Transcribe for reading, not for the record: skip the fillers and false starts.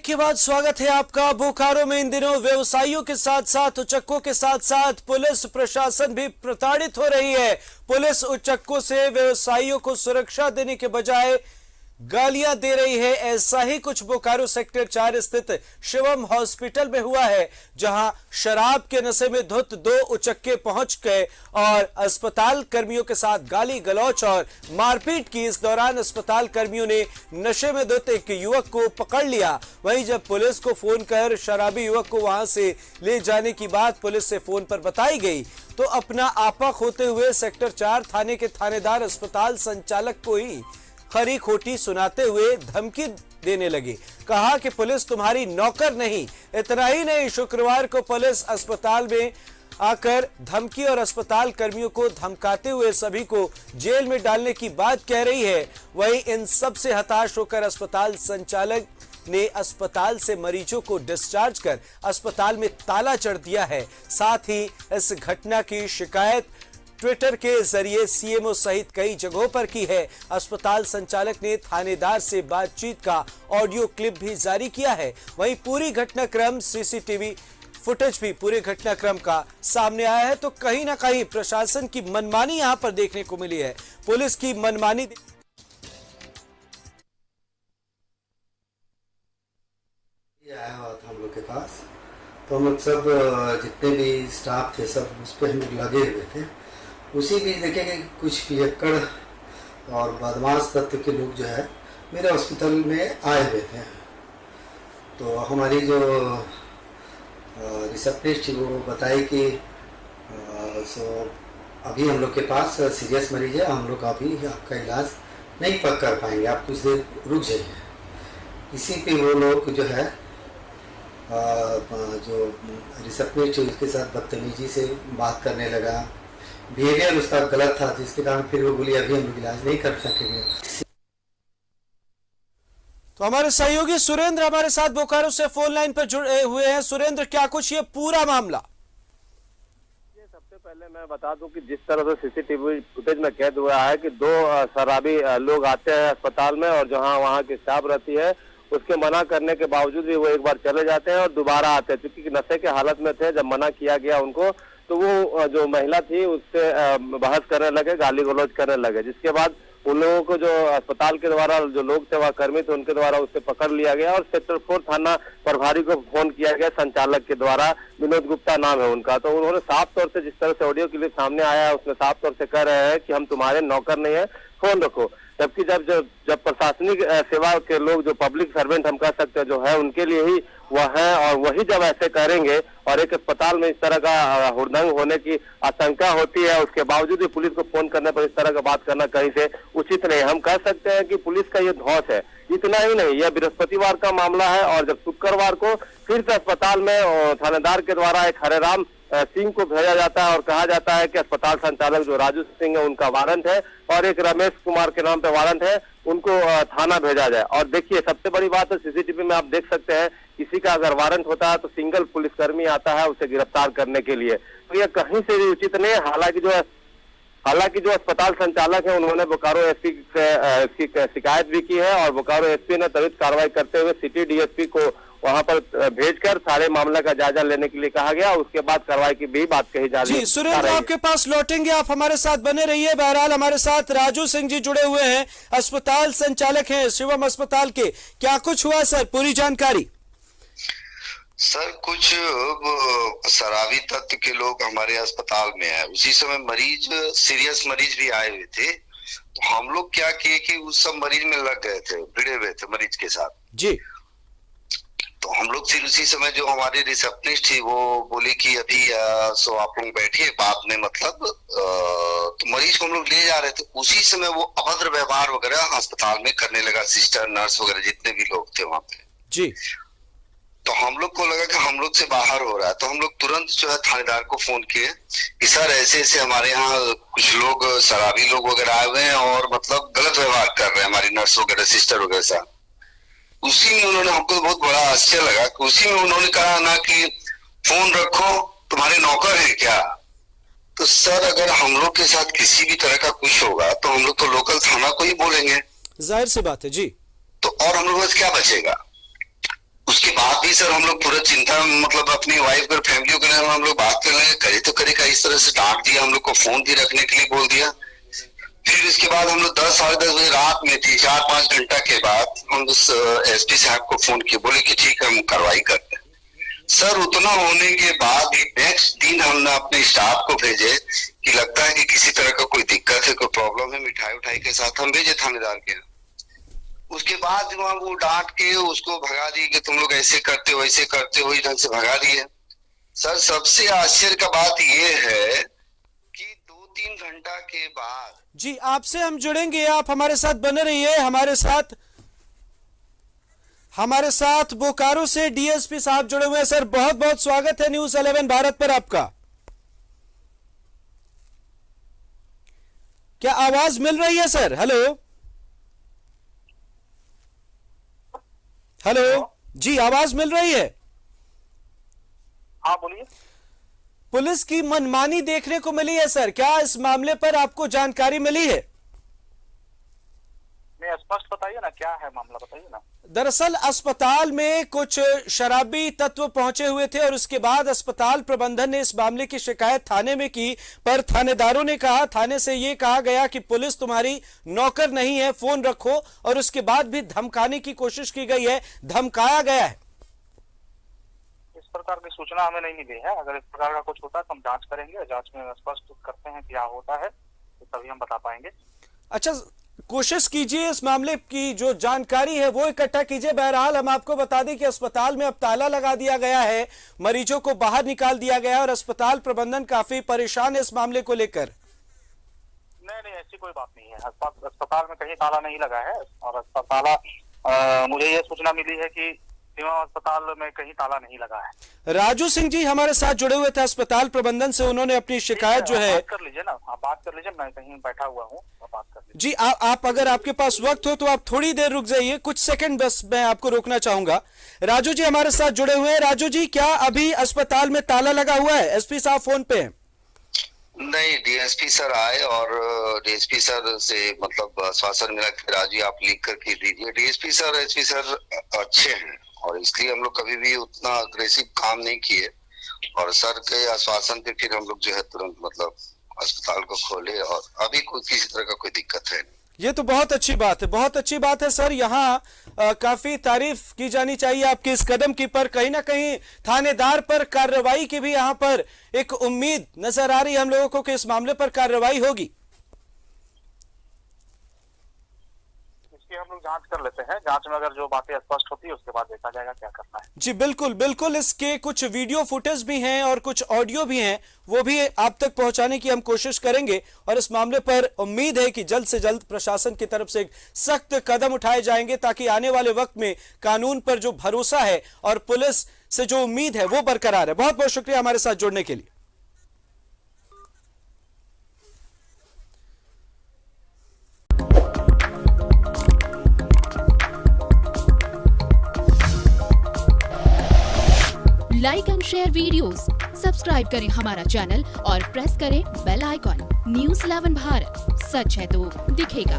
के बाद स्वागत है आपका। बोकारो में इन दिनों व्यवसायियों के साथ साथ उचक्कों के साथ साथ पुलिस प्रशासन भी प्रताड़ित हो रही है। पुलिस उचक्कों से व्यवसायियों को सुरक्षा देने के बजाय गालियां दे रही है। ऐसा ही कुछ बोकारो सेक्टर 4 स्थित शिवम हॉस्पिटल में हुआ है, जहां शराब के नशे में धुत 2 उचक्के पहुंच गए और अस्पताल कर्मियों के साथ गाली गलौच और मारपीट की। इस दौरान अस्पताल कर्मियों ने नशे में धुत एक युवक को पकड़ लिया। वहीं जब पुलिस को फोन कर शराबी युवक को वहां से ले जाने की बात पुलिस से फोन पर बताई गई, तो अपना आपा खोते हुए सेक्टर 4 थाने के थानेदार अस्पताल संचालक को ही खरी खोटी सुनाते हुए धमकी देने लगे। कहा कि पुलिस तुम्हारी नौकर नहीं। इतना ही नहीं, शुक्रवार को पुलिस अस्पताल में आकर धमकी और अस्पताल कर्मियों को धमकाते हुए सभी को जेल में डालने की बात कह रही है। वहीं इन सब से हताश होकर अस्पताल संचालक ने अस्पताल से मरीजों को डिस्चार्ज कर अस्पताल में ताला चढ़ दिया है। साथ ही इस घटना की शिकायत ट्विटर के जरिए सीएमओ सहित कई जगहों पर की है। अस्पताल संचालक ने थानेदार से बातचीत का ऑडियो क्लिप भी जारी किया है। वहीं पूरी घटनाक्रम सीसीटीवी फुटेज भी पूरे घटनाक्रम का सामने आया है। तो कहीं ना कहीं प्रशासन की मनमानी यहां पर देखने को मिली है। पुलिस की मनमानी आया हुआ था हम लोग के पास, तो हम लोग सब जितने भी स्टाफ थे सब उस पर हम लोग लगे हुए थे। उसी बीच देखे कि कुछ पियक्कड़ और बदमाश तत्व के लोग जो है मेरे हॉस्पिटल में आए हुए थे। तो हमारी जो रिसेप्शनिस्ट थी वो बताई कि अभी हम लोग के पास सीरियस मरीज है, हम लोग अभी आपका इलाज नहीं कर पाएंगे, आप कुछ देर रुक जाइए। इसी पे वो लोग जो है जो रिसेप्शनिस्ट है उसके साथ बदतमीजी से बात करने लगा। बिहेवियर उसका गलत था, जिसके कारण फिर वो बोली अभी हम लोग इलाज नहीं कर सकेंगे। तो हमारे सहयोगी सुरेंद्र हमारे साथ बोकारो से फोन लाइन पर जुड़े हुए हैं। सुरेंद्र, क्या कुछ ये पूरा मामला? सबसे पहले मैं बता दूं कि जिस तरह से सीसीटीवी फुटेज में कैद हुआ है कि 2 शराबी लोग आते हैं अस्पताल में और जहां वहां की स्टाफ रहती है उसके मना करने के बावजूद भी वो एक बार चले जाते हैं और दोबारा आते हैं, क्योंकि नशे के हालत में थे। जब मना किया गया उनको तो वो जो महिला थी उससे बहस करने लगे, गाली गलौज करने लगे, जिसके बाद उन लोगों को जो अस्पताल के द्वारा जो लोग थे वह कर्मी थे उनके द्वारा उससे पकड़ लिया गया और सेक्टर 4 थाना प्रभारी को फोन किया गया संचालक के द्वारा। विनोद गुप्ता नाम है उनका। तो उन्होंने साफ तौर से, जिस तरह से ऑडियो क्लिप सामने आया है उसमें साफ तौर से कह रहे हैं कि हम तुम्हारे नौकर नहीं है, फोन रखो। जबकि जब प्रशासनिक सेवा के लोग जो पब्लिक सर्वेंट हम कह सकते हैं जो है उनके लिए ही वह है, और वही जब ऐसे करेंगे और एक अस्पताल में इस तरह का हुड़दंग होने की आशंका होती है, उसके बावजूद भी पुलिस को फोन करने पर इस तरह का बात करना कहीं से उचित नहीं। हम कह सकते हैं कि पुलिस का ये धौंस है। इतना ही नहीं, यह बृहस्पतिवार का मामला है और जब शुक्रवार को फिर से अस्पताल में थानेदार के द्वारा एक हरेराम सिंह को भेजा जाता है और कहा जाता है कि अस्पताल संचालक जो राजू सिंह है उनका वारंट है और एक रमेश कुमार के नाम पे वारंट है, उनको थाना भेजा जाए। और देखिए सबसे बड़ी बात है, सीसीटीवी में आप देख सकते हैं किसी का अगर वारंट होता है तो सिंगल पुलिसकर्मी आता है उसे गिरफ्तार करने के लिए। तो यह कहीं से भी उचित नहीं है। हालांकि जो अस्पताल संचालक है उन्होंने बोकारो एसपी से इसकी शिकायत भी की है और बोकारो एसपी ने त्वरित कार्रवाई करते हुए सिटी डीएसपी को वहां पर भेजकर सारे मामले का जायजा लेने के लिए कहा गया। उसके बाद कार्रवाई की भी बात कही जा रही है। जी सुरेंद्र, आपके पास लौटेंगे, आप हमारे साथ बने रहिए। बहरहाल हमारे साथ राजू सिंह जी जुड़े हुए हैं, अस्पताल संचालक हैं शिवम अस्पताल के। क्या कुछ हुआ सर, पूरी जानकारी? सर कुछ शराबी तत्व के लोग हमारे अस्पताल में आए, उसी समय मरीज सीरियस मरीज भी आए हुए थे। तो हम लोग क्या किए कि उस सब मरीज में लग गए थे, भिड़े हुए थे मरीज के साथ जी। तो हम लोग फिर उसी समय जो हमारी रिसेप्शनिस्ट थी वो बोली कि अभी सो आप लोग बैठिए, बाद में मतलब तो मरीज को हम लोग ले जा रहे थे। उसी समय वो अभद्र व्यवहार वगैरह अस्पताल में करने लगा, सिस्टर नर्स वगैरह जितने भी लोग थे वहां पे जी। तो हम लोग को लगा कि हम लोग से बाहर हो रहा है, तो हम लोग तुरंत जो है थानेदार को फोन किए कि सर ऐसे ऐसे हमारे यहाँ कुछ लोग शराबी लोग वगैरह आए हुए हैं और मतलब गलत व्यवहार कर रहे हैं हमारी नर्स वगैरह सिस्टर वगैरह साथ। उसी में उन्होंने, हमको बहुत बड़ा आश्चर्य लगा कि उसी में उन्होंने कहा ना कि फोन रखो, तुम्हारे नौकर है क्या? तो सर अगर हम लोग के साथ किसी भी तरह का कुछ होगा तो हम लोग तो लोकल थाना को ही बोलेंगे, जाहिर सी बात है जी। तो और हम लोग क्या बचेगा? भी सर हम लोग पूरा चिंता मतलब अपनी वाइफ और फैमिली के लिए हम लोग बात कर रहे हैं, करे तो करेगा, इस तरह से डांट दिया, हम लोग को फोन भी रखने के लिए बोल दिया। फिर इसके बाद हम लोग 10 साढ़े 10 बजे रात में थी, 4-5 घंटा के बाद हम उस एसपी साहब को फोन किए, बोले कि ठीक है हम कार्रवाई करते हैं। सर उतना होने के बाद भी नेक्स्ट दिन हमने अपने स्टाफ को भेजे कि लगता है कि किसी तरह का कोई दिक्कत है, कोई प्रॉब्लम है, मिठाई उठाई के साथ हम भेजे थानेदार के। उसके बाद वहां वो डांट के उसको भगा दिए कि तुम लोग ऐसे करते हो वैसे करते हो, इस ढंग से भगा दिए। सर सबसे आश्चर्य का बात ये है कि 2-3 घंटा के बाद जी आपसे हम जुड़ेंगे, आप हमारे साथ बने रहिए। हमारे साथ बोकारो से डीएसपी साहब जुड़े हुए हैं। सर बहुत बहुत स्वागत है न्यूज़ 11 भारत पर आपका। क्या आवाज मिल रही है सर? हेलो हेलो जी आवाज मिल रही है? हाँ बोलिए। पुलिस की मनमानी देखने को मिली है सर, क्या इस मामले पर आपको जानकारी मिली है? नहीं स्पष्ट बताइए ना, क्या है मामला बताइए ना। दरअसल अस्पताल में कुछ शराबी तत्व पहुंचे हुए थे और उसके बाद अस्पताल प्रबंधन ने इस मामले की शिकायत थाने में की, पर थानेदारों ने कहा, थाने से ये कहा गया कि पुलिस तुम्हारी नौकर नहीं है, फोन रखो, और उसके बाद भी धमकाने की कोशिश की गई है, धमकाया गया है। इस प्रकार की सूचना हमें नहीं मिली है। अगर इस प्रकार का कुछ होता है तो हम जांच करेंगे, जांच में स्पष्ट करते हैं क्या होता है तो तभी हम बता पाएंगे। अच्छा कोशिश कीजिए इस मामले की जो जानकारी है वो इकट्ठा कीजिए। बहरहाल हम आपको बता दें कि अस्पताल में अब ताला लगा दिया गया है, मरीजों को बाहर निकाल दिया गया है और अस्पताल प्रबंधन काफी परेशान है इस मामले को लेकर। नहीं ऐसी कोई बात नहीं है। अस्पताल में कहीं ताला नहीं लगा है और मुझे ये सूचना मिली है कि अस्पताल में कहीं ताला नहीं लगा है। राजू सिंह जी हमारे साथ जुड़े हुए थे अस्पताल प्रबंधन से, उन्होंने अपनी शिकायत जो है बात कर लीजिए ना, आप बात कर लीजिए, मैं कहीं बैठा हुआ हूँ, बात कर लीजिए। जी आप अगर आपके पास वक्त हो तो आप थोड़ी देर रुक जाइए, कुछ सेकंड बस मैं आपको रोकना चाहूंगा। राजू जी हमारे साथ जुड़े हुए हैं। राजू जी क्या अभी अस्पताल में ताला लगा हुआ है? एसपी साहब फोन पे हैं। नहीं, डीएसपी सर आए और डीएसपी सर से मतलब आश्वासन मिला कि राजी आप लिख करके दीजिए। डीएसपी सर एसपी सर अच्छे हैं और इसलिए हम लोग कभी भी उतना अग्रेसिव काम नहीं किए और सर के आश्वासन पे फिर हम लोग जो है तुरंत मतलब अस्पताल को खोले और अभी कोई किसी तरह का कोई दिक्कत है नहीं। ये तो बहुत अच्छी बात है, बहुत अच्छी बात है सर। यहाँ काफी तारीफ की जानी चाहिए आपके इस कदम की, पर कहीं ना कहीं थानेदार पर कार्रवाई की भी यहाँ पर एक उम्मीद नजर आ रही है हम लोगों को कि इस मामले पर कार्रवाई होगी। हम लोग जांच कर लेते हैं, जांच में अगर जो बातें स्पष्ट होती है उसके बाद देखा जाएगा क्या करना है। जी बिल्कुल बिल्कुल, इसके कुछ वीडियो फुटेज भी हैं और कुछ ऑडियो भी हैं, वो भी आप तक पहुंचाने की हम कोशिश करेंगे और इस मामले पर उम्मीद है कि जल्द से जल्द प्रशासन की तरफ से एक सख्त कदम उठाए जाएंगे ताकि आने वाले वक्त में कानून पर जो भरोसा है और पुलिस से जो उम्मीद है वो बरकरार है। बहुत बहुत शुक्रिया हमारे साथ जुड़ने के लिए। Like and share videos, subscribe करें हमारा चैनल और प्रेस करें बेल आइकॉन। न्यूज़ 11 भारत, सच है तो दिखेगा।